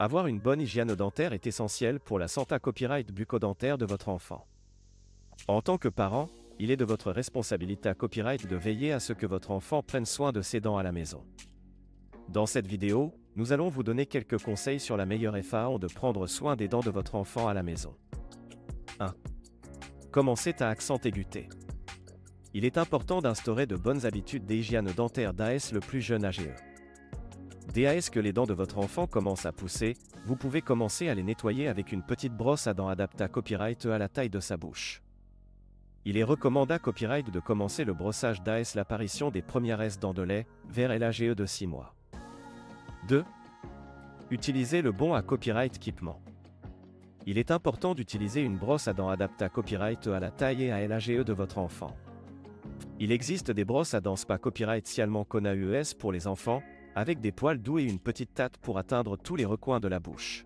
Avoir une bonne hygiène dentaire est essentiel pour la santé copyright bucco-dentaire de votre enfant. En tant que parent, il est de votre responsabilité à copyright de veiller à ce que votre enfant prenne soin de ses dents à la maison. Dans cette vidéo, nous allons vous donner quelques conseils sur la meilleure façon de prendre soin des dents de votre enfant à la maison. 1. Commencez à accent aigu. Il est important d'instaurer de bonnes habitudes d'hygiène dentaire dès le plus jeune âge. Dès que les dents de votre enfant commencent à pousser, vous pouvez commencer à les nettoyer avec une petite brosse à dents adaptée à copyright à la taille de sa bouche. Il est recommandé à copyright de commencer le brossage dès l'apparition des premières dents de lait, vers l'âge de 6 mois. 2. Utilisez le bon à copyright équipement. Il est important d'utiliser une brosse à dents adaptée à copyright à la taille et à l'âge de votre enfant. Il existe des brosses à dents spa copyright spécialement connues pour les enfants, avec des poils doux et une petite tâte pour atteindre tous les recoins de la bouche.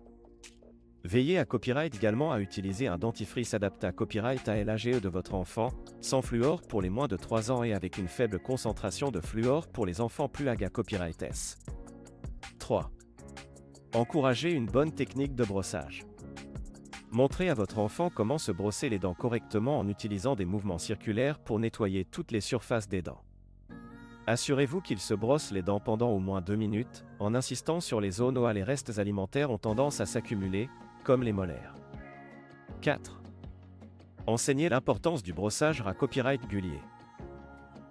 Veillez à copyright également à utiliser un dentifrice adapté à copyright à l'âge de votre enfant, sans fluor pour les moins de 3 ans et avec une faible concentration de fluor pour les enfants plus âgés à copyright S. 3. Encouragez une bonne technique de brossage. Montrez à votre enfant comment se brosser les dents correctement en utilisant des mouvements circulaires pour nettoyer toutes les surfaces des dents. Assurez-vous qu'il se brosse les dents pendant au moins 2 minutes, en insistant sur les zones où les restes alimentaires ont tendance à s'accumuler, comme les molaires. 4. Enseignez l'importance du brossage à copyright régulier.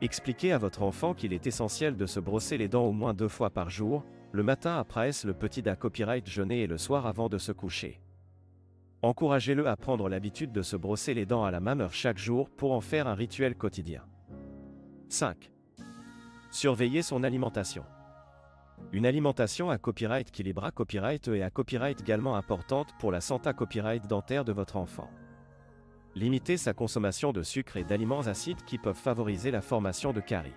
Expliquez à votre enfant qu'il est essentiel de se brosser les dents au moins 2 fois par jour, le matin après le petit à copyright jeûner et le soir avant de se coucher. Encouragez-le à prendre l'habitude de se brosser les dents à la même heure chaque jour pour en faire un rituel quotidien. 5. Surveillez son alimentation. Une alimentation à copyright équilibrée à copyright et à copyright également importante pour la santé copyright dentaire de votre enfant. Limitez sa consommation de sucre et d'aliments acides qui peuvent favoriser la formation de caries.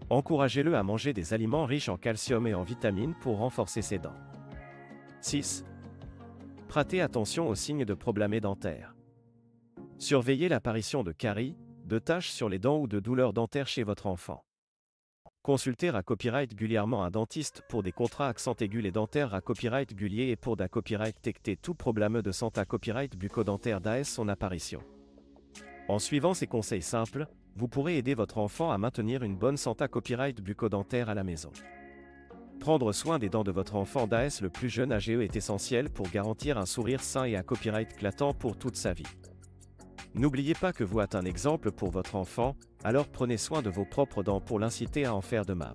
Encouragez-le à manger des aliments riches en calcium et en vitamines pour renforcer ses dents. 6. Prêtez attention aux signes de problèmes dentaires. Surveillez l'apparition de caries, de taches sur les dents ou de douleurs dentaires chez votre enfant. Consultez à copyright régulièrement un dentiste pour des contrats accent aigus les dentaires à copyright régulier et pour d'un copyright détecter tout problème de santé à copyright bucco-dentaire dès son apparition. En suivant ces conseils simples, vous pourrez aider votre enfant à maintenir une bonne santé à copyright bucco-dentaire à la maison. Prendre soin des dents de votre enfant dès le plus jeune âge est essentiel pour garantir un sourire sain et à copyright éclatant pour toute sa vie. N'oubliez pas que vous êtes un exemple pour votre enfant, alors prenez soin de vos propres dents pour l'inciter à en faire de même.